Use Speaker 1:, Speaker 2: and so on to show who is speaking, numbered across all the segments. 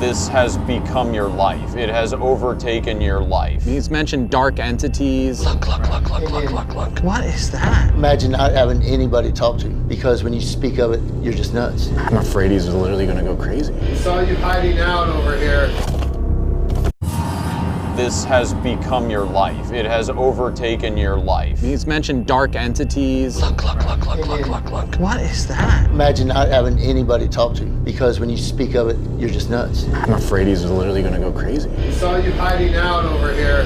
Speaker 1: this has become your life. It has overtaken your life.
Speaker 2: He's mentioned dark entities.
Speaker 3: Look.
Speaker 2: What is that?
Speaker 4: Imagine not having anybody to talk to, because when you speak of it, you're just nuts.
Speaker 2: I'm afraid he's literally gonna go crazy.
Speaker 5: We saw you hiding out over here.
Speaker 1: This has become your life. It has overtaken your life.
Speaker 2: He's mentioned dark entities.
Speaker 3: Look.
Speaker 2: What is that?
Speaker 4: Imagine not having anybody to talk to, because when you speak of it, you're just nuts.
Speaker 2: I'm afraid he's literally gonna go crazy.
Speaker 5: We saw you hiding out over here.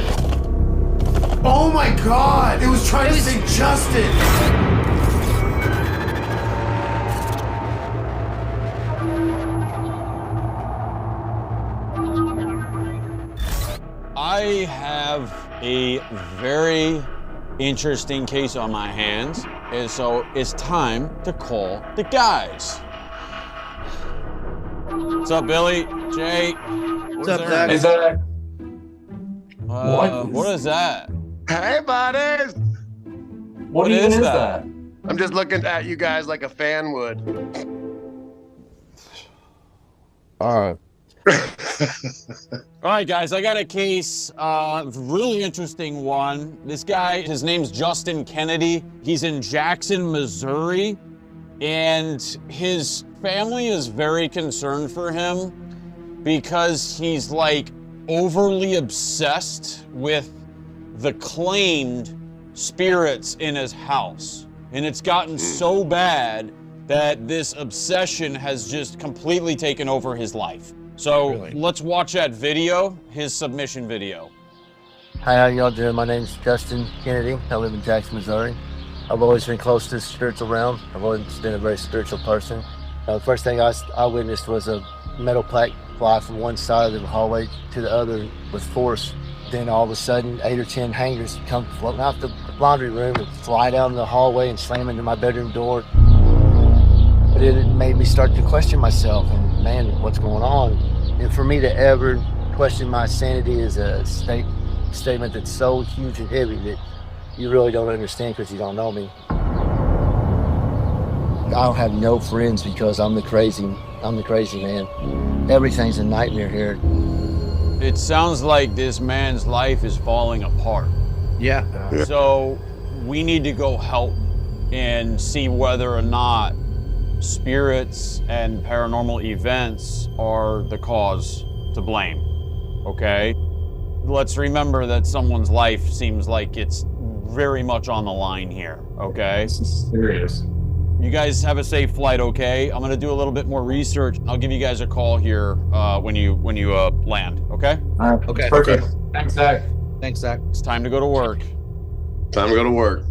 Speaker 5: Oh my God! It was trying to say Justin!
Speaker 1: I have a very interesting case on my hands, and so it's time to call the guys. What's up, Billy? Jay?
Speaker 4: What's up, Zach?
Speaker 3: Hey, Zach.
Speaker 1: What is that?
Speaker 6: Hey, buddies!
Speaker 3: What even is that?
Speaker 6: I'm just looking at you guys like a fan would.
Speaker 1: All right, guys, I got a case, really interesting one. This guy, his name's Justin Kennedy. He's in Jackson, Missouri, and his family is very concerned for him because he's like overly obsessed with the claimed spirits in his house. And it's gotten so bad that this obsession has just completely taken over his life. So let's watch that video, his submission video.
Speaker 4: Hi, how y'all doing? My name's Justin Kennedy. I live in Jackson, Missouri. I've always been close to the spiritual realm. I've always been a very spiritual person. The first thing I witnessed was a metal plaque fly from one side of the hallway to the other with force. Then all of a sudden, 8 or 10 hangers come floating out the laundry room and fly down the hallway and slam into my bedroom door. But it made me start to question myself and, man, what's going on? And for me to ever question my sanity is a statement that's so huge and heavy that you really don't understand because you don't know me. I don't have no friends because I'm the crazy man. Everything's a nightmare here.
Speaker 1: It sounds like this man's life is falling apart.
Speaker 2: Yeah.
Speaker 1: So we need to go help and see whether or not spirits and paranormal events are the cause to blame, okay? Let's remember that someone's life seems like it's very much on the line here, okay?
Speaker 3: This is serious.
Speaker 1: You guys have a safe flight, okay? I'm gonna do a little bit more research. I'll give you guys a call here when you land, okay?
Speaker 3: Okay. Perfect. Thanks, Zach.
Speaker 2: Thanks, Zach.
Speaker 1: It's time to go to work.
Speaker 6: Time to go to work.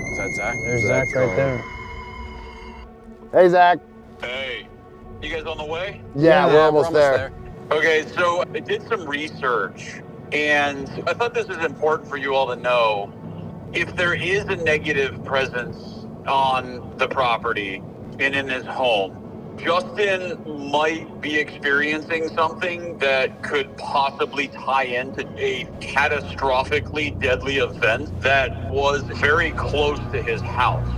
Speaker 1: Is that Zach?
Speaker 2: There's Zach right there.
Speaker 4: Hey, Zach.
Speaker 1: Hey, you guys on the way?
Speaker 4: Yeah, we're almost there.
Speaker 1: Okay, so I did some research, and I thought this was important for you all to know. If there is a negative presence on the property and in his home, Justin might be experiencing something that could possibly tie into a catastrophically deadly event that was very close to his house.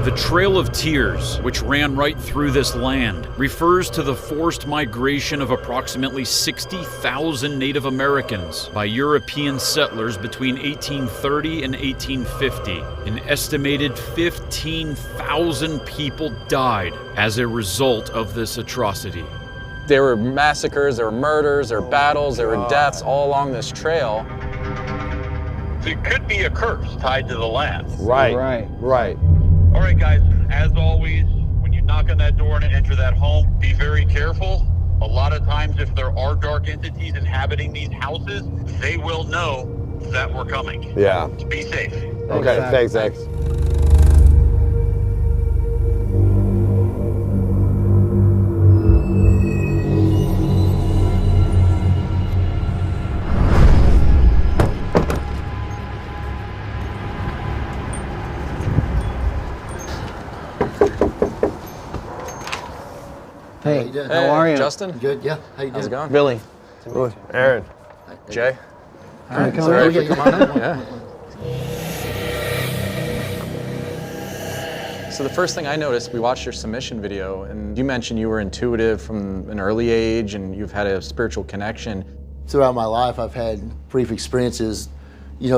Speaker 7: The Trail of Tears, which ran right through this land, refers to the forced migration of approximately 60,000 Native Americans by European settlers between 1830 and 1850. An estimated 15,000 people died as a result of this atrocity.
Speaker 2: There were massacres, there were murders, there were battles, there were deaths all along this trail.
Speaker 1: So it could be a curse tied to the land.
Speaker 4: Right.
Speaker 1: All right, guys, as always, when you knock on that door and enter that home, be very careful. A lot of times, if there are dark entities inhabiting these houses, they will know that we're coming.
Speaker 6: Yeah.
Speaker 1: Be safe.
Speaker 6: Okay, thanks, Zach.
Speaker 4: Hey, how
Speaker 2: are you? Justin?
Speaker 4: Good, yeah. How you doing?
Speaker 2: How's it going?
Speaker 4: Billy.
Speaker 6: Aaron.
Speaker 2: Jay? All right,
Speaker 4: Come
Speaker 2: sorry
Speaker 4: on,
Speaker 2: for-
Speaker 4: come on in.
Speaker 2: Yeah. So the first thing I noticed, we watched your submission video, and you mentioned you were intuitive from an early age, and you've had a spiritual connection.
Speaker 4: Throughout my life, I've had brief experiences,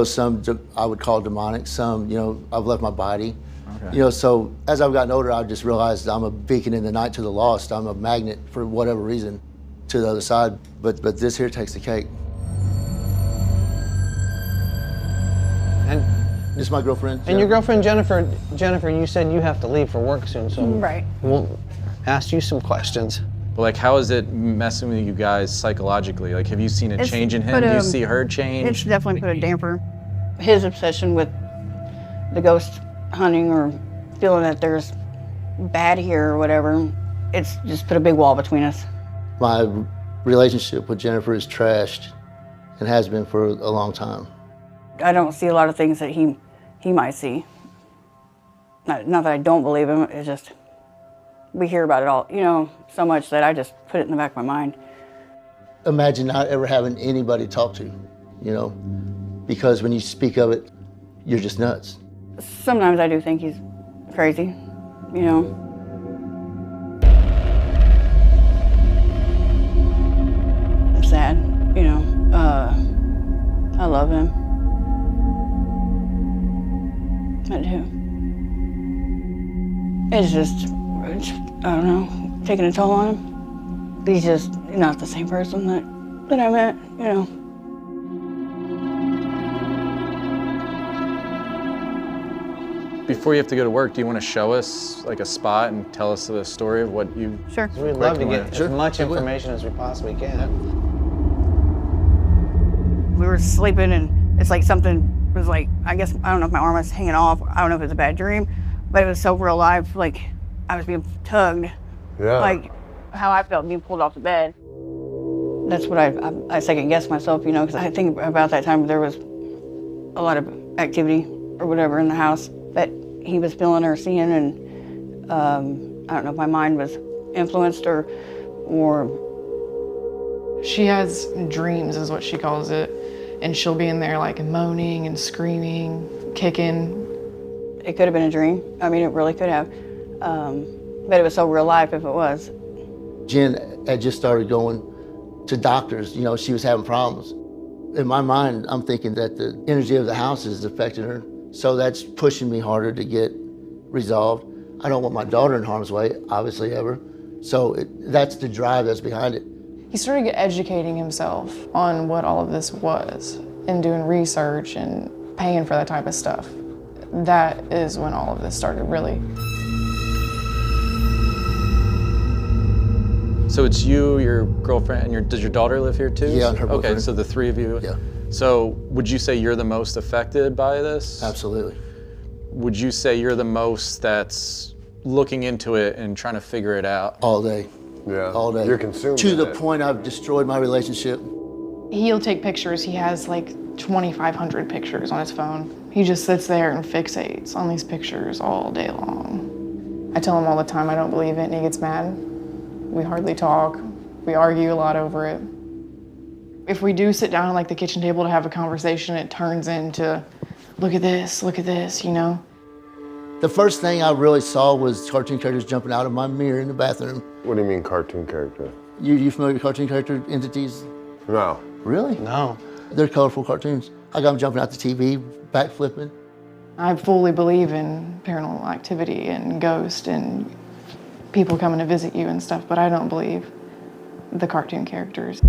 Speaker 4: some I would call demonic, some, I've left my body.
Speaker 2: Okay.
Speaker 4: So as I've gotten older, I've just realized I'm a beacon in the night to the lost. I'm a magnet for whatever reason to the other side, but this here takes the cake.
Speaker 8: And
Speaker 4: This is my girlfriend.
Speaker 8: your girlfriend Jennifer, you said you have to leave for work soon, so
Speaker 9: Right.
Speaker 8: we'll ask you some questions.
Speaker 2: But like, how is it messing with you guys psychologically? Like, have you seen a
Speaker 9: It's
Speaker 2: change in him?
Speaker 9: put
Speaker 2: Do you
Speaker 9: a-
Speaker 2: see her
Speaker 9: It's
Speaker 2: change?
Speaker 9: definitely put a damper. His obsession with the ghost hunting or feeling that there's bad here or whatever, it's just put a big wall between us.
Speaker 4: My relationship with Jennifer is trashed and has been for a long time.
Speaker 9: I don't see a lot of things that he might see. Not that I don't believe him, it's just, we hear about it all, so much that I just put it in the back of my mind.
Speaker 4: Imagine not ever having anybody to talk to, because when you speak of it, you're just nuts.
Speaker 9: Sometimes I do think he's crazy, I'm sad, I love him. I do. It's just, I don't know, taking a toll on him. He's just not the same person that I met,
Speaker 2: Before you have to go to work, do you want to show us like a spot and tell us the story of what you?
Speaker 9: Sure.
Speaker 8: We'd love to get
Speaker 4: Sure.
Speaker 8: as much information as we possibly can.
Speaker 9: We were sleeping and it's like something was like, I guess, I don't know if my arm was hanging off. I don't know if it was a bad dream, but it was so real life, like I was being tugged.
Speaker 6: Yeah.
Speaker 9: Like how I felt being pulled off the bed. That's what I second guessed myself, because I think about that time there was a lot of activity or whatever in the house that he was feeling or seeing, and I don't know if my mind was influenced or
Speaker 10: She has dreams, is what she calls it, and she'll be in there like moaning and screaming, kicking.
Speaker 9: it could have been a dream. I mean, it really could have. But it was so real life if it was.
Speaker 4: Jen had just started going to doctors, she was having problems. In my mind, I'm thinking that the energy of the house is affecting her. So that's pushing me harder to get resolved. I don't want my daughter in harm's way, obviously, ever. So that's the drive that's behind it.
Speaker 10: He started educating himself on what all of this was and doing research and paying for that type of stuff. That is when all of this started, really.
Speaker 2: So it's you, your girlfriend, and does your daughter live here too?
Speaker 4: Yeah, and her
Speaker 2: Okay,
Speaker 4: boyfriend.
Speaker 2: so the three of you.
Speaker 4: Yeah.
Speaker 2: So would you say you're the most affected by this?
Speaker 4: Absolutely.
Speaker 2: Would you say you're the most that's looking into it and trying to figure it out?
Speaker 4: All day.
Speaker 6: Yeah.
Speaker 4: All day.
Speaker 6: You're consumed
Speaker 4: To
Speaker 6: in
Speaker 4: the
Speaker 6: it.
Speaker 4: point I've destroyed my relationship.
Speaker 10: He'll take pictures. He has like 2,500 pictures on his phone. He just sits there and fixates on these pictures all day long. I tell him all the time I don't believe it, and he gets mad. We hardly talk. We argue a lot over it. If we do sit down at like the kitchen table to have a conversation, it turns into, look at this,
Speaker 4: The first thing I really saw was cartoon characters jumping out of my mirror in the bathroom.
Speaker 6: What do you mean cartoon character?
Speaker 4: You familiar with cartoon character entities?
Speaker 6: No.
Speaker 4: Really?
Speaker 8: No.
Speaker 4: They're colorful cartoons. I got them jumping out the TV, backflipping.
Speaker 10: I fully believe in paranormal activity and ghosts and people coming to visit you and stuff, but I don't believe the cartoon characters.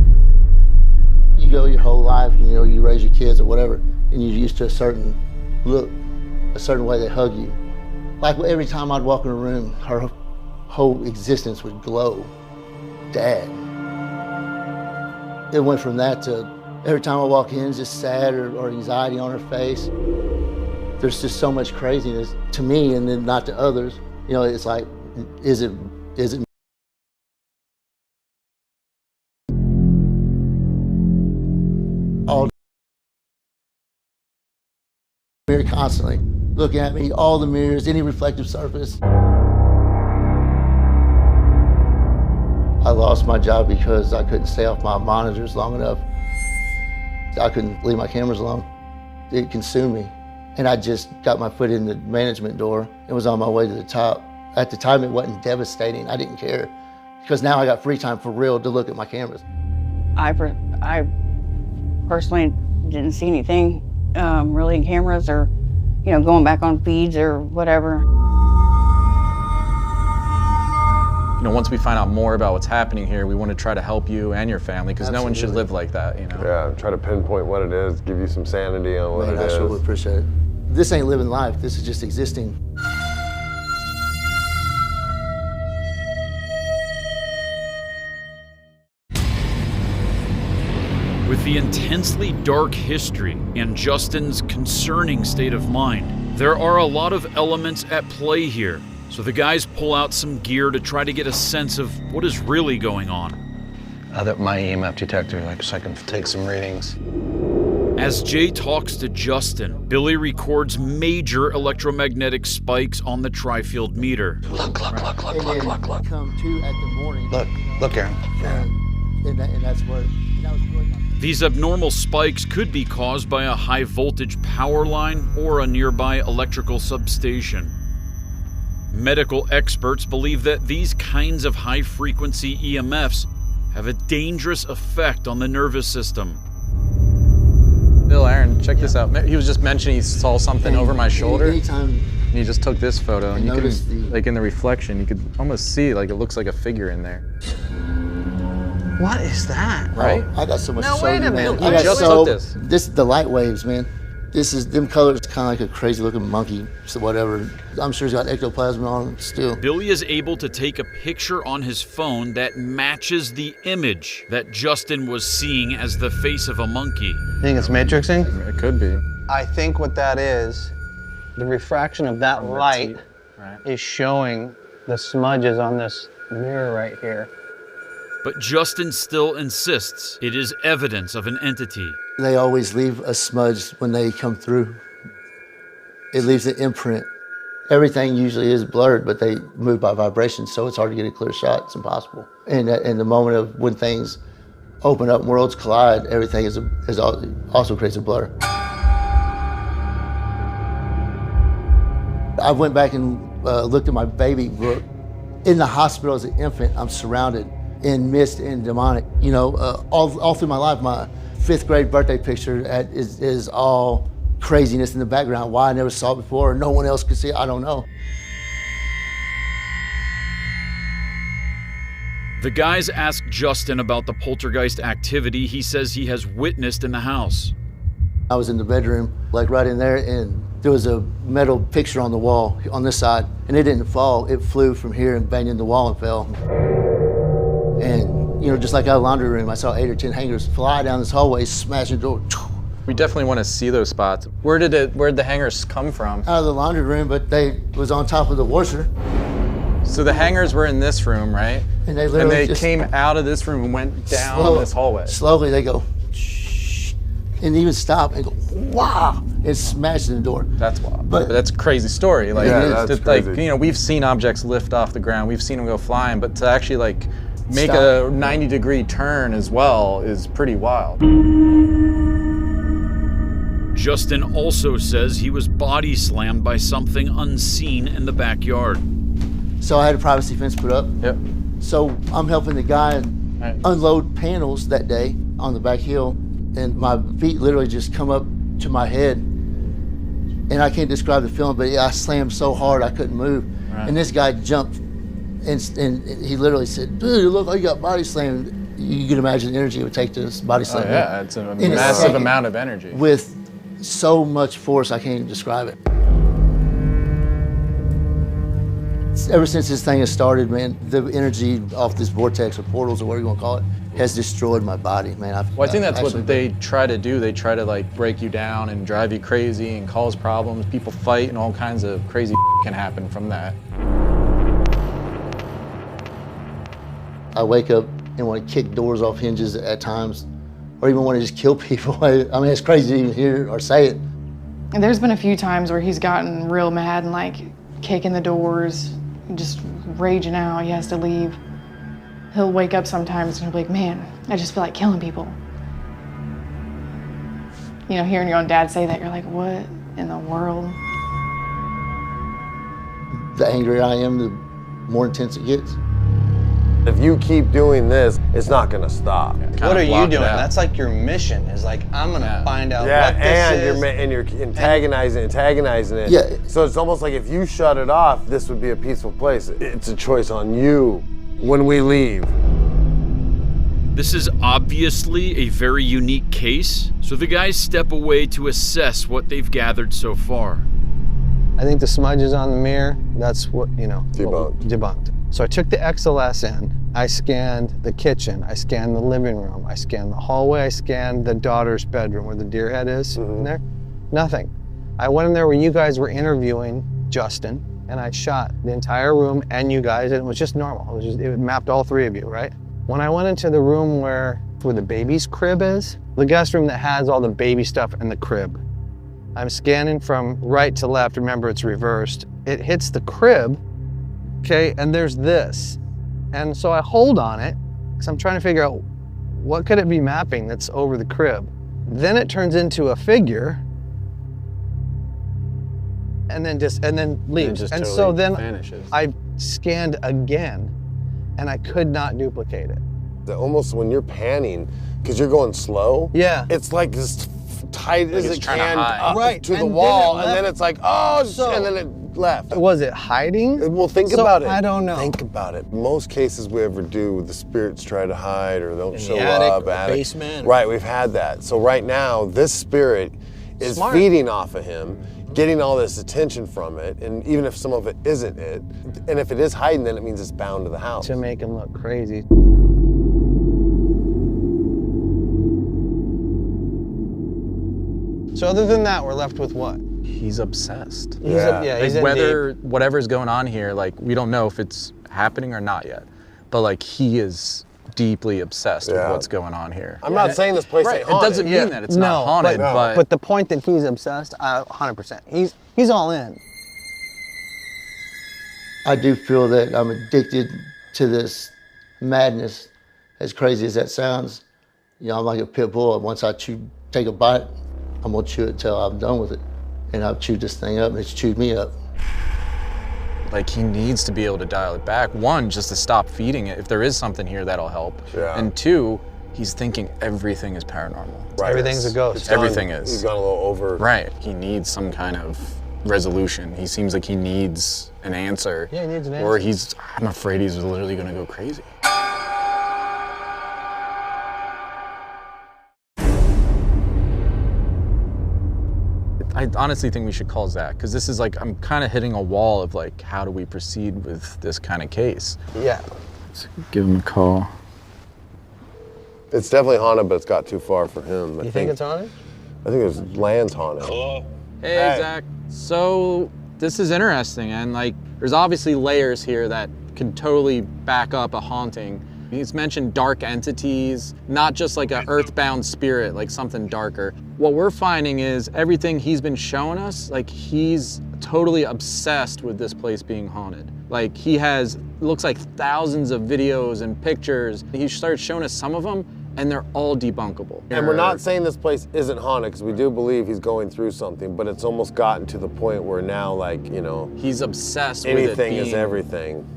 Speaker 4: You go your whole life, you raise your kids or whatever, and you're used to a certain look, a certain way they hug you. Like every time I'd walk in a room, her whole existence would glow. Dad. It went from that to every time I walk in, it's just sad or anxiety on her face. There's just so much craziness to me and then not to others. It's like, is it all mirror constantly looking at me, all the mirrors, any reflective surface. I lost my job because I couldn't stay off my monitors long enough. I couldn't leave my cameras alone. It consumed me. And I just got my foot in the management door and was on my way to the top. At the time, it wasn't devastating. I didn't care because now I got free time for real to look at my cameras.
Speaker 9: I personally didn't see anything really in cameras or, going back on feeds or whatever.
Speaker 2: Once we find out more about what's happening here, we want to try to help you and your family because no one should live like that,
Speaker 6: Yeah, try to pinpoint what it is, give you some sanity on what it is.
Speaker 4: I sure would appreciate it. This ain't living life, this is just existing.
Speaker 7: With the intensely dark history and Justin's concerning state of mind, there are a lot of elements at play here. So the guys pull out some gear to try to get a sense of what is really going on.
Speaker 11: My EMF detector, so I can take some readings.
Speaker 7: As Jay talks to Justin, Billy records major electromagnetic spikes on the tri-field meter.
Speaker 11: Look.
Speaker 4: Come to at the morning.
Speaker 11: Look, Aaron.
Speaker 4: And that's what, that was really my...
Speaker 7: These abnormal spikes could be caused by a high voltage power line or a nearby electrical substation. Medical experts believe that these kinds of high-frequency EMFs have a dangerous effect on the nervous system.
Speaker 2: Bill, Aaron, check this out. He was just mentioning he saw something over my shoulder.
Speaker 4: Anytime
Speaker 2: And he just took this photo, and you can,
Speaker 4: the...
Speaker 2: like in the reflection, you could almost see like it looks like a figure in there.
Speaker 8: What is that?
Speaker 2: Right?
Speaker 4: Oh, I got so much.
Speaker 8: No, wait a minute.
Speaker 4: I got
Speaker 2: just
Speaker 4: so,
Speaker 2: took this.
Speaker 4: This the light waves, man. This is them colors, kind of like a crazy looking monkey, so whatever. I'm sure he's got ectoplasm on him still.
Speaker 7: Billy is able to take a picture on his phone that matches the image that Justin was seeing as the face of a monkey.
Speaker 8: You think it's matrixing?
Speaker 2: It could be.
Speaker 8: I think what that is, the refraction of that light is showing the smudges on this mirror right here.
Speaker 7: But Justin still insists it is evidence of an entity.
Speaker 4: They always leave a smudge when they come through. It leaves an imprint. Everything usually is blurred, but they move by vibration, so it's hard to get a clear shot. It's impossible. And in the moment of when things open up and worlds collide, everything also creates a blur. I went back and looked at my baby book. In the hospital as an infant, I'm surrounded in mist and demonic. You know, all through my life, my 5th grade birthday picture is all craziness in the background. Why I never saw it before, or no one else could see it, I don't know.
Speaker 7: The guys ask Justin about the poltergeist activity he says he has witnessed in the house.
Speaker 4: I was in the bedroom, like right in there, and there was a metal picture on the wall on this side, and it didn't fall. It flew from here and banged in the wall and fell. And, you know, just like out of the laundry room, I saw 8 or 10 hangers fly down this hallway, smashing the door.
Speaker 2: We definitely want to see those spots. Where'd the hangers come from?
Speaker 4: Out of the laundry room, but they was on top of the washer.
Speaker 2: So the hangers were in this room, right?
Speaker 4: And they literally
Speaker 2: just came out of this room and went down this hallway.
Speaker 4: Slowly they go, shh, and even stop and go, wow, and smash in the door.
Speaker 2: That's wild. But that's a crazy story. Like,
Speaker 6: yeah, that's crazy.
Speaker 2: Like, you know, we've seen objects lift off the ground, we've seen them go flying, but to actually like make a 90-degree turn as well is pretty wild.
Speaker 7: Justin also says he was body slammed by something unseen in the backyard.
Speaker 4: So I had a privacy fence put up.
Speaker 2: Yep.
Speaker 4: So I'm helping the guy unload panels that day on the back hill, and my feet literally just come up to my head. And I can't describe the feeling, but I slammed so hard I couldn't move. Right. And this guy jumped, and he literally said, dude, you look like you got body slammed. You can imagine the energy it would take to body slam.
Speaker 2: Yeah, it's a massive amount of energy.
Speaker 4: With so much force, I can't even describe it. Ever since this thing has started, man, the energy off this vortex or portals or whatever you want to call it has destroyed my body, man.
Speaker 2: I think that's what they try to do. They try to like break you down and drive you crazy and cause problems. People fight and all kinds of crazy can happen from that.
Speaker 4: I wake up and want to kick doors off hinges at times, or even want to just kill people. I mean, it's crazy to even hear or say it.
Speaker 10: And there's been a few times where he's gotten real mad and like kicking the doors, just raging out. He has to leave. He'll wake up sometimes and he'll be like, man, I just feel like killing people. You know, hearing your own dad say that, you're like, what in the world?
Speaker 4: The angrier I am, the more intense it gets.
Speaker 6: If you keep doing this, it's not gonna stop.
Speaker 8: What are you doing? That's like your mission. Is like, I'm gonna find out what this is.
Speaker 6: And you're antagonizing it.
Speaker 4: Yeah.
Speaker 6: So it's almost like if you shut it off, this would be a peaceful place. It's a choice on you when we leave.
Speaker 7: This is obviously a very unique case, so the guys step away to assess what they've gathered so far.
Speaker 8: I think the smudges on the mirror, that's what, you know.
Speaker 6: Debunked.
Speaker 8: So I took the XLS in, I scanned the kitchen, I scanned the living room, I scanned the hallway, I scanned the daughter's bedroom where the deer head is in there. Nothing. I went in there where you guys were interviewing Justin, and I shot the entire room and you guys, and it was just normal. It mapped all three of you, right? When I went into the room where the baby's crib is, the guest room that has all the baby stuff in the crib, I'm scanning from right to left, remember it's reversed. It hits the crib, okay, and there's this. And so I hold on it, because I'm trying to figure out what could it be mapping that's over the crib. Then it turns into a figure, and then leaves. And so then vanishes. I scanned again, and I could not duplicate it.
Speaker 6: Almost when you're panning, because you're going slow, it's like this tight as it can up to the wall, and then it's like, and then it left.
Speaker 8: Was it hiding?
Speaker 6: Well, think about it.
Speaker 8: I don't know.
Speaker 6: Think about it. Most cases we ever do, the spirits try to hide or don't show
Speaker 8: attic,
Speaker 6: up.
Speaker 8: Basement.
Speaker 6: Right, we've had that. So right now, this spirit is feeding off of him, getting all this attention from it, and even if some of it isn't it, and if it is hiding, then it means it's bound to the house.
Speaker 8: To make him look crazy. So other than that, we're left with what?
Speaker 2: He's obsessed.
Speaker 8: He's
Speaker 2: whether whatever's going on here, like, we don't know if it's happening or not yet, but like, he is deeply obsessed with what's going on here.
Speaker 6: I'm not saying this place ain't haunted.
Speaker 2: It doesn't mean that it's not haunted,
Speaker 8: but the point that he's obsessed, 100%. He's all in.
Speaker 4: I do feel that I'm addicted to this madness, as crazy as that sounds. You know, I'm like a pit bull. Once I take a bite, I'm gonna chew it until I'm done with it. And I've chewed this thing up, and it's chewed me up.
Speaker 2: Like, he needs to be able to dial it back. One, just to stop feeding it. If there is something here, that'll help.
Speaker 6: Yeah.
Speaker 2: And two, he's thinking everything is paranormal.
Speaker 8: Right. Everything's a ghost.
Speaker 2: Everything is.
Speaker 6: He's gone a little over.
Speaker 2: Right. He needs some kind of resolution. He seems like he needs an answer.
Speaker 8: Yeah, he needs an answer.
Speaker 2: Or I'm afraid he's literally gonna go crazy. I honestly think we should call Zach, because this is like, I'm kind of hitting a wall of like, how do we proceed with this kind of case?
Speaker 8: Yeah.
Speaker 2: Let's give him a call.
Speaker 6: It's definitely haunted, but it's got too far for him.
Speaker 8: You think it's haunted?
Speaker 6: I think it's land's haunted.
Speaker 7: Hello?
Speaker 2: Hey, Zach. So this is interesting, and like, there's obviously layers here that can totally back up a haunting. He's mentioned dark entities, not just like an earthbound spirit, like something darker. What we're finding is everything he's been showing us, like, he's totally obsessed with this place being haunted. Like, he has, looks like thousands of videos and pictures. He started showing us some of them, and they're all debunkable.
Speaker 6: And we're not saying this place isn't haunted, because we do believe he's going through something, but it's almost gotten to the point where now, like, you know,
Speaker 2: he's obsessed with it.
Speaker 6: Anything is everything.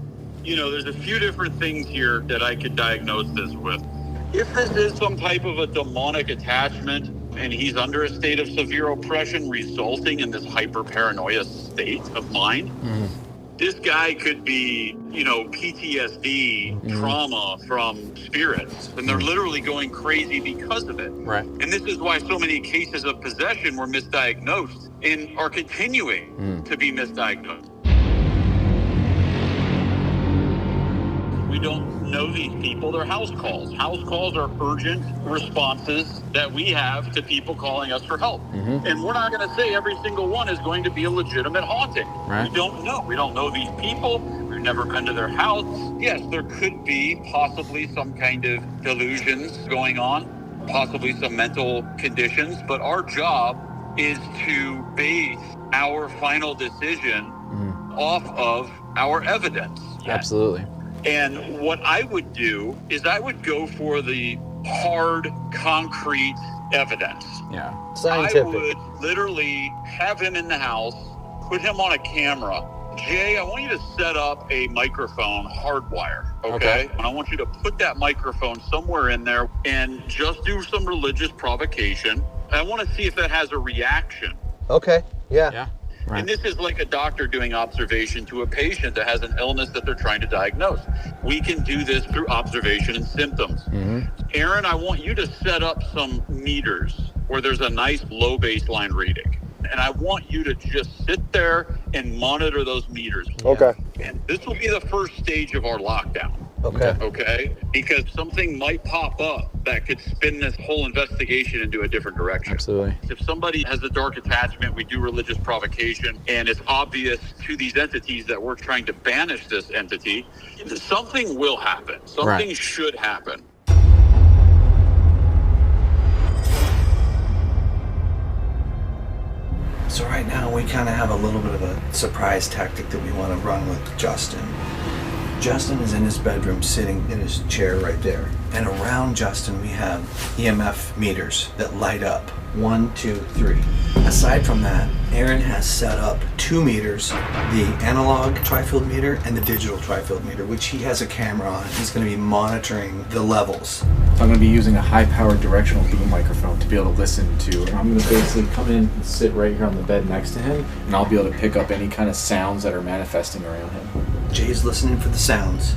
Speaker 7: You know, there's a few different things here that I could diagnose this with. If this is some type of a demonic attachment and he's under a state of severe oppression resulting in this hyper-paranoia state of mind, this guy could be, you know, PTSD, trauma from spirits, and they're literally going crazy because of it.
Speaker 2: Right.
Speaker 7: And this is why so many cases of possession were misdiagnosed and are continuing to be misdiagnosed. We don't know these people. They're house calls. House calls are urgent responses that we have to people calling us for help. And we're not going to say every single one is going to be a legitimate haunting.
Speaker 2: Right.
Speaker 7: We don't know. We don't know these people. We've never been to their house. Yes, there could be possibly some kind of delusions going on, possibly some mental conditions, but our job is to base our final decision off of our evidence.
Speaker 2: Absolutely.
Speaker 7: And what I would do is I would go for the hard, concrete evidence.
Speaker 1: Yeah.
Speaker 8: Scientific.
Speaker 7: I would literally have him in the house, put him on a camera. Jay, I want you to set up a microphone hardwire, okay? And I want you to put that microphone somewhere in there and just do some religious provocation. I want to see if that has a reaction.
Speaker 8: Okay. Yeah.
Speaker 1: Yeah. Right.
Speaker 7: And this is like a doctor doing observation to a patient that has an illness that they're trying to diagnose. We can do this through observation and symptoms. Aaron, I want you to set up some meters where there's a nice low baseline reading. And I want you to just sit there and monitor those meters.
Speaker 6: Okay.
Speaker 7: And this will be the first stage of our lockdown.
Speaker 8: Okay.
Speaker 7: Okay? Because something might pop up that could spin this whole investigation into a different direction.
Speaker 2: Absolutely.
Speaker 7: If somebody has a dark attachment, we do religious provocation, and it's obvious to these entities that we're trying to banish this entity, something will happen. Something should happen.
Speaker 11: So right now we kind of have a little bit of a surprise tactic that we want to run with Justin. Justin is in his bedroom sitting in his chair right there. And around Justin we have EMF meters that light up. 1, 2, 3. Aside from that, Aaron has set up 2 meters, the analog tri-field meter and the digital tri-field meter, which he has a camera on. He's going to be monitoring the levels.
Speaker 12: I'm going to be using a high-powered directional beam microphone to be able to listen to. And I'm going to basically come in and sit right here on the bed next to him, and I'll be able to pick up any kind of sounds that are manifesting around him.
Speaker 11: Jay's listening for the sounds.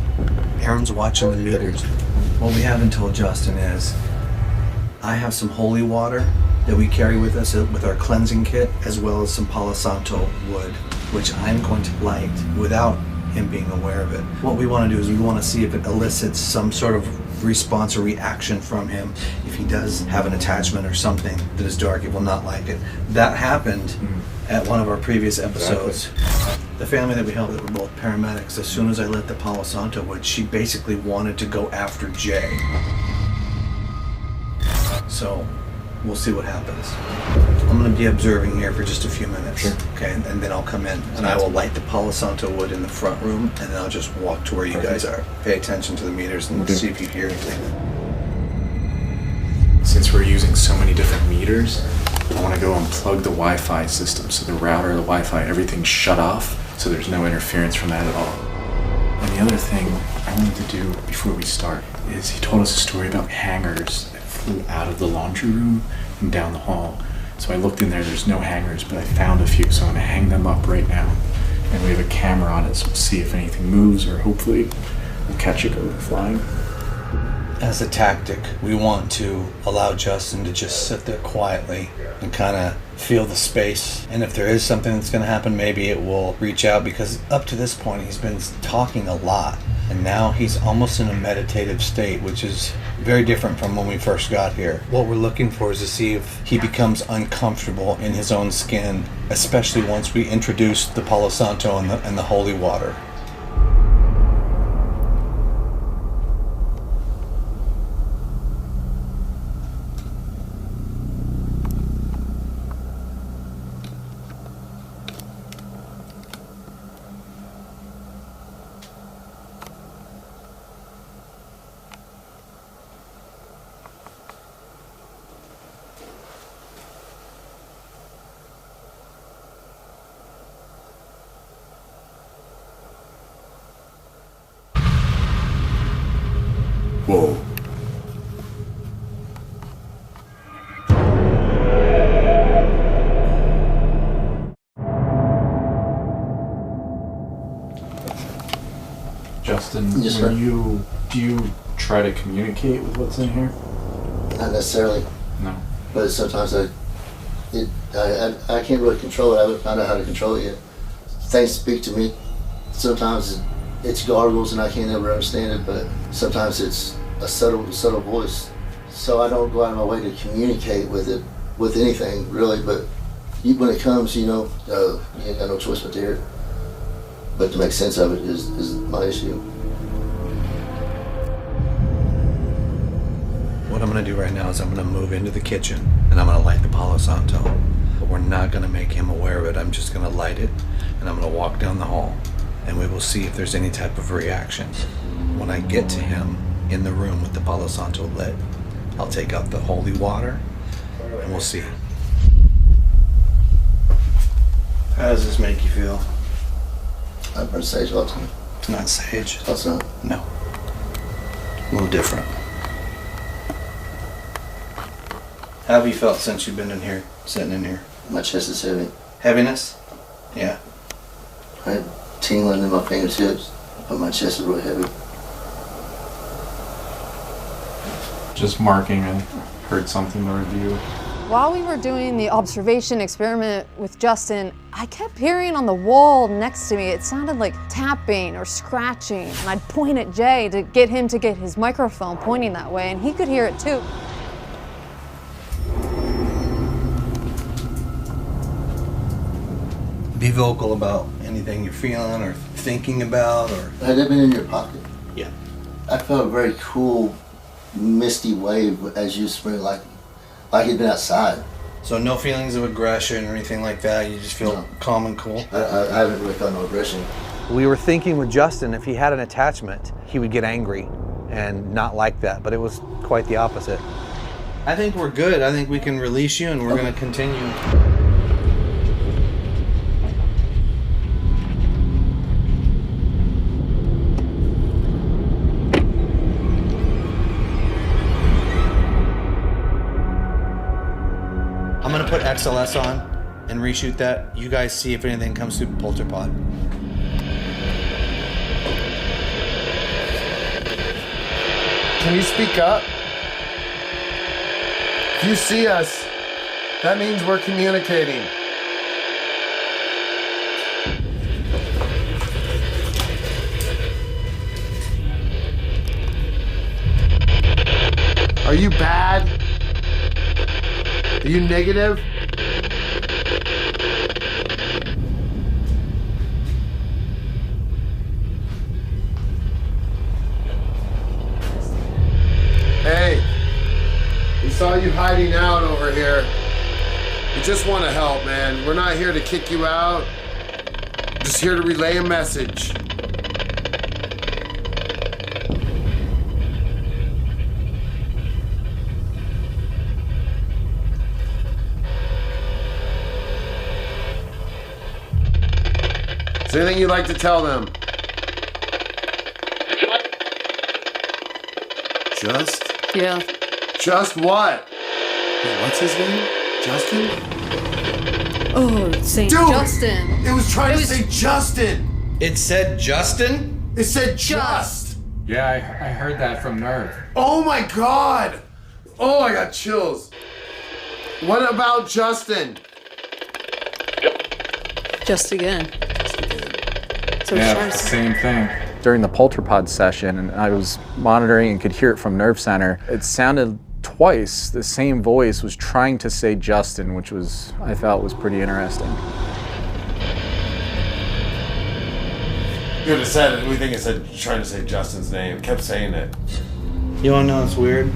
Speaker 11: Aaron's watching the meters. What we haven't told Justin is, I have some holy water that we carry with us with our cleansing kit, as well as some Palo Santo wood, which I'm going to light without him being aware of it. What we want to do is we want to see if it elicits some sort of response or reaction from him. If he does have an attachment or something that is dark, it will not like it. That happened at one of our previous episodes. The family that we helped that were both paramedics, as soon as I lit the Palo Santo wood, she basically wanted to go after Jay. So we'll see what happens. I'm going to be observing here for just a few minutes, okay? And then I'll come in and I will light the Palo Santo wood in the front room, and then I'll just walk to where you guys are. Pay attention to the meters and see if you hear anything.
Speaker 12: Since we're using so many different meters, I want to go unplug the Wi-Fi system. So the router, the Wi-Fi, everything's shut off, so there's no interference from that at all. And the other thing I wanted to do before we start is he told us a story about hangers that flew out of the laundry room and down the hall. So I looked in there, there's no hangers, but I found a few, so I'm gonna hang them up right now. And we have a camera on it, so we'll see if anything moves, or hopefully we'll catch it go flying.
Speaker 11: As a tactic, we want to allow Justin to just sit there quietly and kind of feel the space. And if there is something that's going to happen, maybe it will reach out, because up to this point he's been talking a lot. And now he's almost in a meditative state, which is very different from when we first got here. What we're looking for is to see if he becomes uncomfortable in his own skin, especially once we introduce the Palo Santo and the holy water.
Speaker 12: Whoa. Justin,
Speaker 4: Yes, sir.
Speaker 12: do you try to communicate with what's in here?
Speaker 4: Not necessarily,
Speaker 12: No.
Speaker 4: but sometimes I can't really control it. I haven't found out how to control it yet. Things speak to me. Sometimes it's gargles and I can't ever understand it, but sometimes it's a subtle voice. So I don't go out of my way to communicate with it, with anything really, but when it comes, you ain't got no choice but to hear it. But to make sense of it is my issue.
Speaker 11: What I'm going to do right now is I'm going to move into the kitchen and I'm going to light the Palo Santo. But we're not going to make him aware of it. I'm just going to light it and I'm going to walk down the hall and we will see if there's any type of reaction. When I get to him in the room with the Palo Santo lit, I'll take out the holy water and we'll see. How does this make you feel?
Speaker 13: I burn sage all the time.
Speaker 11: It's not sage.
Speaker 13: That's not?
Speaker 11: No. A little different. How have you felt since you've been in here, sitting in here?
Speaker 13: My chest is heavy.
Speaker 11: Heaviness? Yeah.
Speaker 13: I had tingling in my fingertips, but my chest is really heavy.
Speaker 12: Just marking and heard something to review.
Speaker 14: While we were doing the observation experiment with Justin, I kept hearing on the wall next to me, it sounded like tapping or scratching, and I'd point at Jay to get him to get his microphone pointing that way, and he could hear it too.
Speaker 11: Be vocal about anything you're feeling or thinking about, or...
Speaker 13: Had that been in your pocket?
Speaker 11: Yeah.
Speaker 13: I felt a very cool, misty wave as you spring, like you'd been outside.
Speaker 11: So no feelings of aggression or anything like that? You just feel calm and cool?
Speaker 13: I haven't really felt no aggression.
Speaker 8: We were thinking with Justin, if he had an attachment, he would get angry and not like that, but it was quite the opposite.
Speaker 11: I think we're good. I think we can release you and we're going to continue. I'm gonna put XLS on and reshoot that. You guys see if anything comes through Polterpod.
Speaker 5: Can you speak up? If you see us, that means we're communicating. Are you bad? Are you negative? Hey, we saw you hiding out over here. We just want to help, man. We're not here to kick you out. We're just here to relay a message. Is there anything you'd like to tell them? Just?
Speaker 14: Yeah.
Speaker 5: Just what? Wait, what's his name? Justin?
Speaker 14: Oh, St.
Speaker 5: Dude,
Speaker 14: Justin.
Speaker 5: It was trying to say Justin.
Speaker 11: It said Justin?
Speaker 5: It said just.
Speaker 12: Yeah, I heard that from Nerve.
Speaker 5: Oh my God. Oh, I got chills. What about Justin?
Speaker 14: Just again. So
Speaker 12: Yeah, it's the same thing.
Speaker 2: During the Polterpod session, and I was monitoring and could hear it from Nerve Center, it sounded twice. The same voice was trying to say Justin, which was, I thought was pretty interesting.
Speaker 6: You would have said it. We think it said trying to say Justin's name. It kept saying it.
Speaker 11: You wanna know what's weird?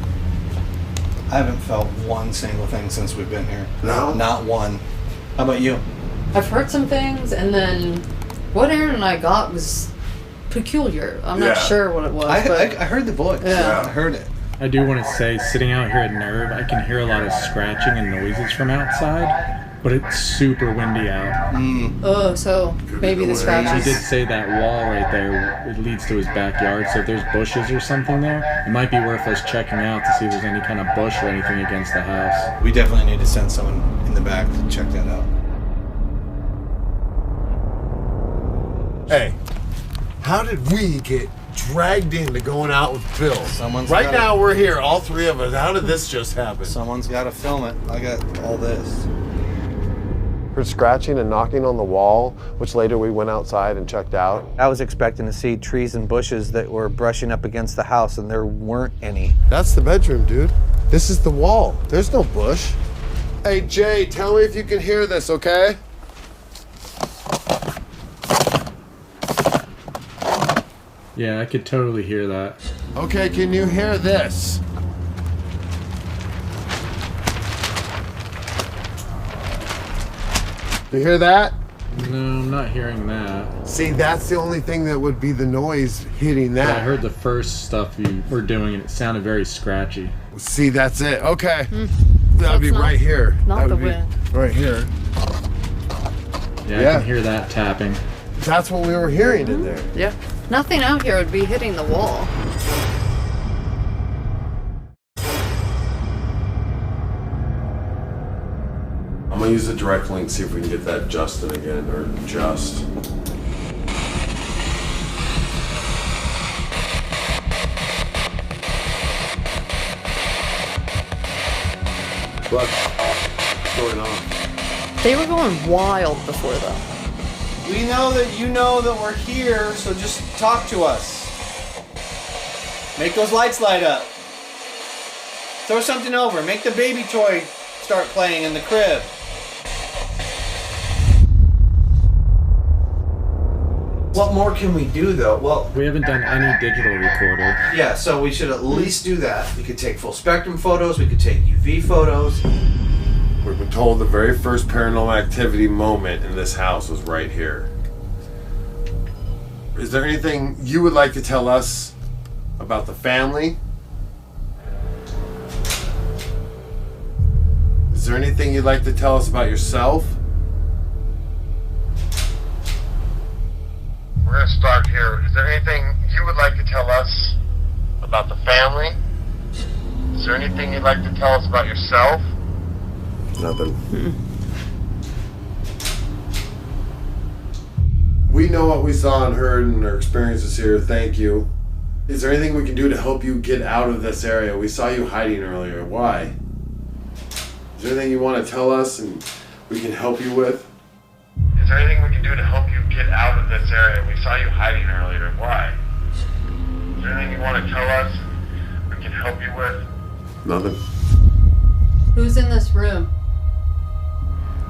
Speaker 11: I haven't felt one single thing since we've been here.
Speaker 5: No?
Speaker 11: Not one. How about you?
Speaker 14: I've heard some things, and then what Aaron and I got was peculiar. I'm not sure what it was.
Speaker 11: I
Speaker 14: but
Speaker 11: heard the voice.
Speaker 14: Yeah.
Speaker 11: I heard it.
Speaker 15: I do want to say, sitting out here at Nerve, I can hear a lot of scratching and noises from outside, but it's super windy out.
Speaker 14: Oh, so maybe the
Speaker 15: He
Speaker 14: scratches.
Speaker 15: did say that wall right there, it leads to his backyard, so if there's bushes or something there, it might be worth us checking out to see if there's any kind of bush or anything against the house.
Speaker 11: We definitely need to send someone in the back to check that out.
Speaker 5: Hey, how did we get dragged into going out with Bill?
Speaker 11: Someone's
Speaker 5: right
Speaker 11: gotta-
Speaker 5: now we're here, all three of us. How did this just happen?
Speaker 11: Someone's got to film it. I got all this.
Speaker 6: Heard scratching and knocking on the wall, which later we went outside and checked out.
Speaker 8: I was expecting to see trees and bushes that were brushing up against the house, and there weren't any.
Speaker 6: That's the bedroom, dude. This is the wall. There's no bush.
Speaker 5: Hey, Jay, tell me if you can hear this, okay?
Speaker 15: Yeah, I could totally hear that.
Speaker 5: Okay, can you hear this? You hear that?
Speaker 15: No, I'm not hearing that.
Speaker 5: See, that's the only thing that would be the noise hitting
Speaker 15: But I
Speaker 5: that.
Speaker 15: heard the first stuff you were doing and it sounded very scratchy.
Speaker 5: See, that's it. Okay. That'd be right here.
Speaker 14: Not
Speaker 5: That
Speaker 14: the
Speaker 5: would be
Speaker 14: wind.
Speaker 5: right here.
Speaker 15: Yeah, I can hear that tapping.
Speaker 5: That's what we were hearing in there.
Speaker 14: Yeah. Nothing out here would be hitting the wall.
Speaker 5: I'm gonna use the direct link, see if we can get that Justin again, or Just. What's going on?
Speaker 14: They were going wild before though.
Speaker 11: We know that you know that we're here, so just talk to us. Make those lights light up. Throw something over. Make the baby toy start playing in the crib. What more can we do though? Well,
Speaker 15: We haven't done any digital recorder.
Speaker 11: yeah, so we should at least do that. We could take full spectrum photos, we could take UV photos.
Speaker 5: We've been told the very first paranormal activity moment in this house was right here. Is there anything you would like to tell us about the family? Is there anything you'd like to tell us about yourself? We're gonna start here. Is there anything you would like to tell us about the family? Is there anything you'd like to tell us about yourself? Nothing. We know what we saw and heard and our experiences here. Thank you. Is there anything we can do to help you get out of this area? We saw you hiding earlier. Why? Is there anything you want to tell us and we can help you with? Is there anything we can do to help you get out of this area? We saw you hiding earlier. Why? Is there anything you want to tell us we can help you with? Nothing.
Speaker 14: Who's in this room?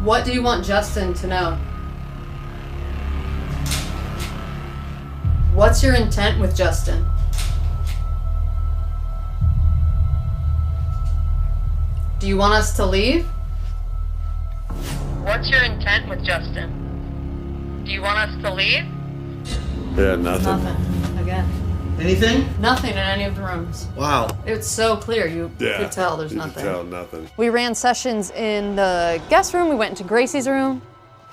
Speaker 14: What do you want Justin to know? What's your intent with Justin? Do you want us to leave? What's your intent with Justin? Do you want us to leave?
Speaker 5: Yeah, nothing.
Speaker 14: Nothing. Again.
Speaker 11: Anything?
Speaker 14: Nothing in any of the rooms.
Speaker 11: Wow.
Speaker 14: It's so clear. You could tell there's nothing.
Speaker 5: Tell nothing.
Speaker 14: We ran sessions in the guest room. We went into Gracie's room.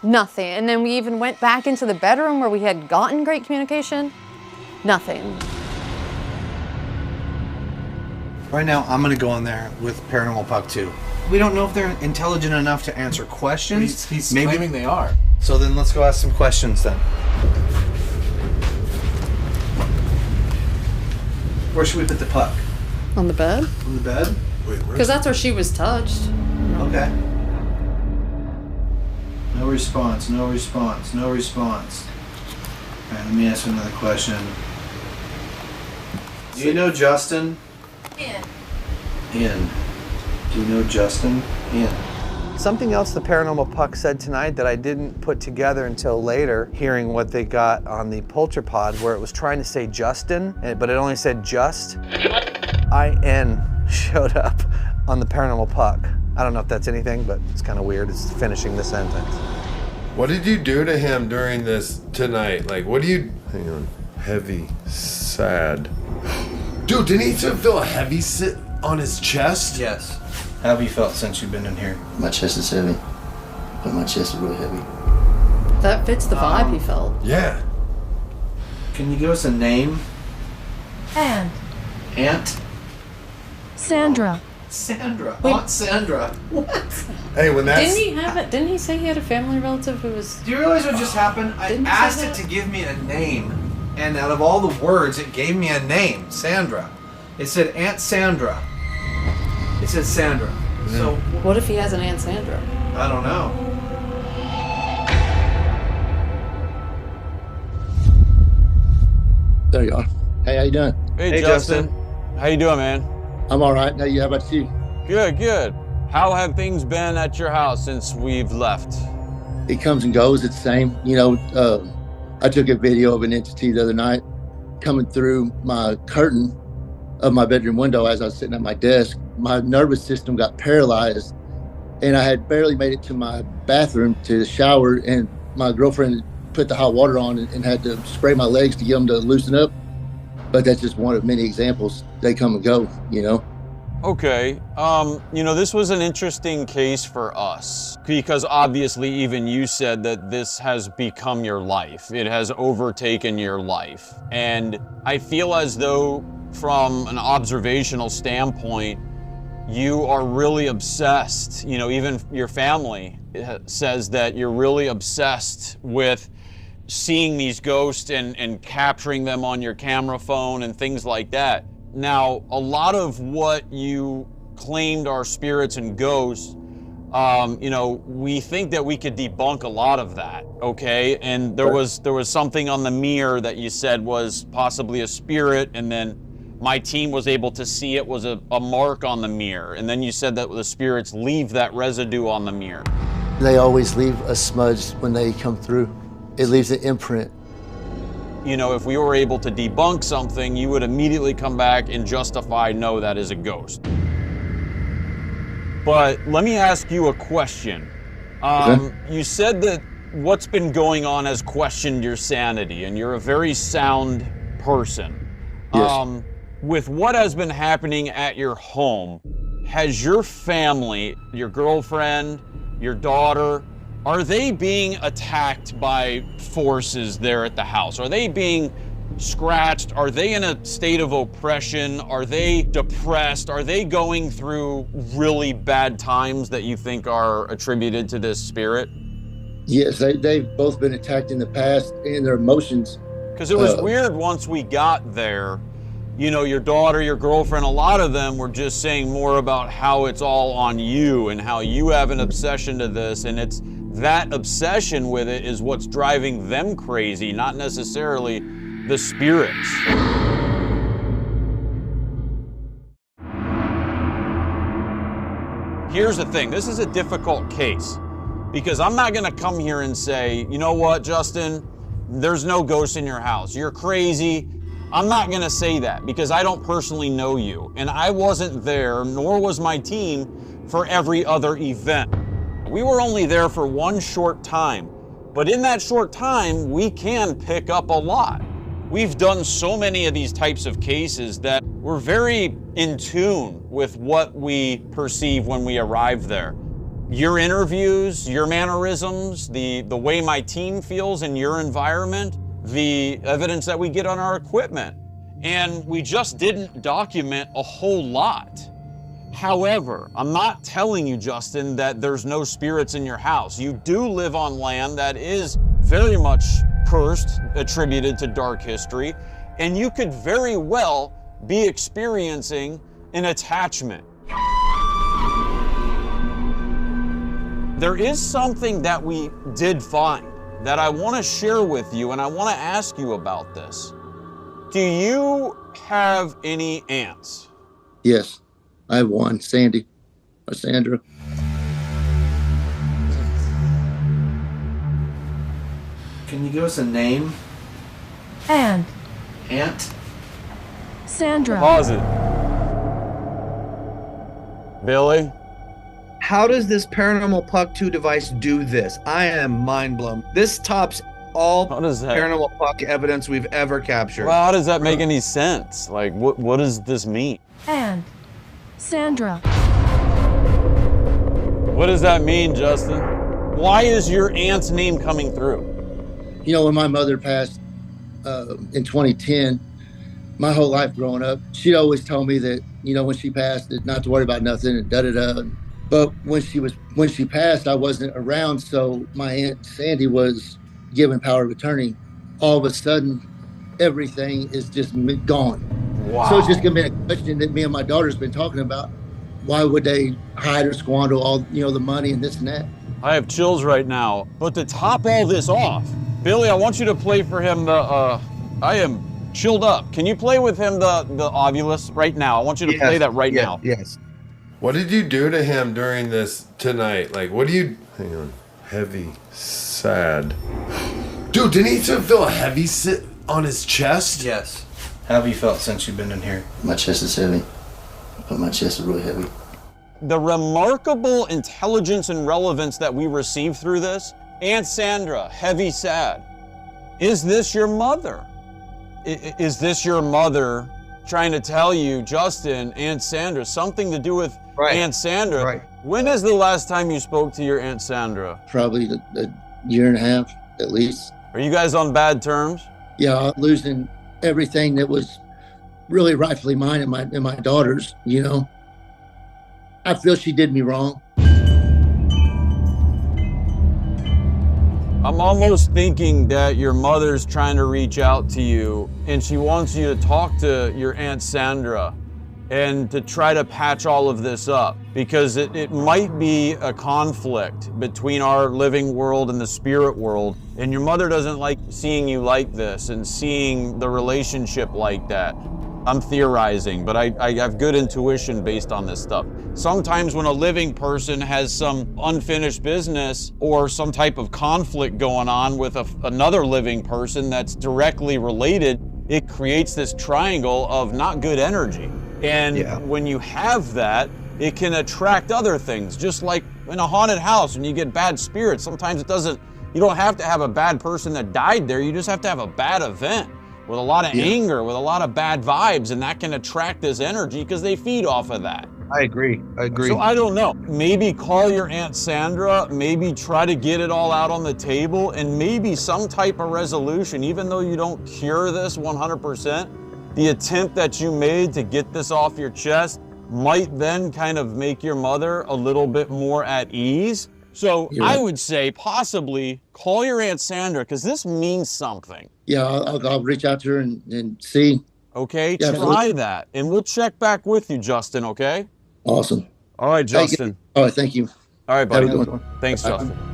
Speaker 14: Nothing. And then we even went back into the bedroom where we had gotten great communication. Nothing.
Speaker 11: Right now, I'm gonna go in there with Paranormal Puck 2. We don't know if they're intelligent enough to answer questions.
Speaker 3: He's
Speaker 11: Maybe.
Speaker 3: claiming they are.
Speaker 11: So then let's go ask some questions then. Where should we put the puck?
Speaker 14: On the bed?
Speaker 11: On the bed?
Speaker 5: Wait,
Speaker 14: Because that's where she was touched.
Speaker 11: Okay. No response, no response, no response. Alright, let me ask you another question. Do you know Justin? Ian. Do you know Justin? Ian.
Speaker 8: Something else the Paranormal Puck said tonight that I didn't put together until later, hearing what they got on the Polterpod, where it was trying to say Justin, but it only said just. IN showed up on the Paranormal Puck. I don't know if that's anything, but it's kind of weird. It's finishing the sentence.
Speaker 5: What did you do to him during this tonight? Like, what do you... Hang on. Heavy, sad. Dude, didn't he feel a heavy sit on his chest?
Speaker 11: Yes. How have you felt since you've been in here?
Speaker 13: My chest is heavy, but my chest is really heavy.
Speaker 14: That fits the vibe he felt.
Speaker 5: Yeah.
Speaker 11: Can you give us a name?
Speaker 16: And
Speaker 11: Aunt?
Speaker 16: Sandra.
Speaker 11: Sandra.
Speaker 14: Wait.
Speaker 11: Aunt Sandra. What?
Speaker 5: Hey, when that's...
Speaker 14: Didn't he say he had a family relative who was...
Speaker 11: Do you realize what just happened? I
Speaker 14: Didn't you say
Speaker 11: asked it
Speaker 14: that?
Speaker 11: to give me a name, and out of all the words, it gave me a name, Sandra. It said Aunt Sandra. It said Sandra. So,
Speaker 14: What if he has an Aunt Sandra?
Speaker 11: I don't know.
Speaker 13: There you are. Hey, how you doing?
Speaker 1: Hey, Justin. How you doing, man?
Speaker 13: I'm all right. How about you?
Speaker 1: Good, good. How have things been at your house since we've left?
Speaker 13: It comes and goes. It's the same. You know, I took a video of an entity the other night coming through my curtain of my bedroom window as I was sitting at my desk. My nervous system got paralyzed, and I had barely made it to my bathroom to shower, and my girlfriend put the hot water on and had to spray my legs to get them to loosen up. But that's just one of many examples. They come and go, you know.
Speaker 1: Okay, you know, this was an interesting case for us because obviously even you said that this has become your life. It has overtaken your life. And I feel as though from an observational standpoint, you are really obsessed. You know, even your family says that you're really obsessed with seeing these ghosts and capturing them on your camera phone and things like that. Now, a lot of what you claimed are spirits and ghosts, you know, we think that we could debunk a lot of that, okay? And there was something on the mirror that you said was possibly a spirit, and then my team was able to see it was a mark on the mirror. And then you said that the spirits leave that residue on the mirror.
Speaker 13: They always leave a smudge when they come through. It leaves an imprint.
Speaker 1: You know, if we were able to debunk something, you would immediately come back and justify, no, that is a ghost. But let me ask you a question.
Speaker 13: Okay.
Speaker 1: You said that what's been going on has questioned your sanity, and you're a very sound person.
Speaker 13: Yes.
Speaker 1: With what has been happening at your home, has your family, your girlfriend, your daughter, are they being attacked by forces there at the house? Are they being scratched? Are they in a state of oppression? Are they depressed? Are they going through really bad times that you think are attributed to this spirit?
Speaker 13: Yes, they've both been attacked in the past, and their emotions.
Speaker 1: Because it was weird once we got there. You know, your daughter, your girlfriend, a lot of them were just saying more about how it's all on you and how you have an obsession to this, and it's that obsession with it is what's driving them crazy, not necessarily the spirits. Here's the thing, this is a difficult case because I'm not gonna come here and say, you know what, Justin, there's no ghosts in your house, you're crazy. I'm not gonna say that because I don't personally know you, and I wasn't there, nor was my team, for every other event. We were only there for one short time, but in that short time, we can pick up a lot. We've done so many of these types of cases that we're very in tune with what we perceive when we arrive there. Your interviews, your mannerisms, the way my team feels in your environment, the evidence that we get on our equipment. And we just didn't document a whole lot. However, I'm not telling you, Justin, that there's no spirits in your house. You do live on land that is very much cursed, attributed to dark history, and you could very well be experiencing an attachment. There is something that we did find that I want to share with you, and I want to ask you about this. Do you have any aunts?
Speaker 13: Yes, I have one, Sandy or Sandra.
Speaker 11: Can you give us a name?
Speaker 16: And
Speaker 11: Aunt?
Speaker 16: Sandra.
Speaker 1: Pause it. Billy?
Speaker 11: How does this Paranormal Puck 2 device do this? I am mind blown. This tops all Paranormal Puck evidence we've ever captured.
Speaker 1: Well, how does that make any sense? Like, what does this mean?
Speaker 16: And Sandra.
Speaker 1: What does that mean, Justin? Why is your aunt's name coming through?
Speaker 13: You know, when my mother passed in 2010, my whole life growing up, she'd always told me that, you know, when she passed, that not to worry about nothing and da-da-da. But when she passed, I wasn't around, so my Aunt Sandy was given power of attorney. All of a sudden, everything is just gone.
Speaker 1: Wow.
Speaker 13: So it's just gonna be a question that me and my daughter's been talking about. Why would they hide or squander all, you know, the money and this and that?
Speaker 1: I have chills right now. But to top all this off, Billy, I want you to play for him the, I am chilled up. Can you play with him the Ovilus right now? I want you to play that right now.
Speaker 11: Yes.
Speaker 5: What did you do to him during this tonight? Like, what do you... Hang on. Heavy, sad. Dude, didn't he feel a heavy sit on his chest?
Speaker 11: Yes. How have you felt since you've been in here?
Speaker 13: My chest is heavy. But my chest is really heavy.
Speaker 1: The remarkable intelligence and relevance that we receive through this, Aunt Sandra, heavy, sad. Is this your mother? Is this your mother trying to tell you, Justin, Aunt Sandra, something to do with Aunt Sandra.
Speaker 8: Right.
Speaker 1: When is the last time you spoke to your Aunt Sandra?
Speaker 13: Probably a year and a half, at least.
Speaker 1: Are you guys on bad terms?
Speaker 13: Yeah, losing everything that was really rightfully mine and my daughter's, you know. I feel she did me wrong.
Speaker 1: I'm almost thinking that your mother's trying to reach out to you and she wants you to talk to your Aunt Sandra and to try to patch all of this up, because it might be a conflict between our living world and the spirit world, and your mother doesn't like seeing you like this and seeing the relationship like that. I'm theorizing, but I have good intuition based on this stuff. Sometimes when a living person has some unfinished business or some type of conflict going on with another living person that's directly related, it creates this triangle of not good energy. And when you have that, it can attract other things. Just like in a haunted house, when you get bad spirits, sometimes you don't have to have a bad person that died there, you just have to have a bad event with a lot of anger, with a lot of bad vibes, and that can attract this energy because they feed off of that.
Speaker 8: I agree.
Speaker 1: So I don't know. Maybe call your Aunt Sandra, maybe try to get it all out on the table, and maybe some type of resolution, even though you don't cure this 100%, the attempt that you made to get this off your chest might then kind of make your mother a little bit more at ease. So I would say possibly call your Aunt Sandra, because this means something.
Speaker 13: Yeah, I'll reach out to her and see.
Speaker 1: Okay,
Speaker 13: Yeah,
Speaker 1: try that. And we'll check back with you, Justin, okay?
Speaker 13: Awesome.
Speaker 1: All right, Justin.
Speaker 13: All right, thank you.
Speaker 1: All right, buddy.
Speaker 13: Have a good one.
Speaker 1: Thanks,
Speaker 13: Bye.
Speaker 1: Justin.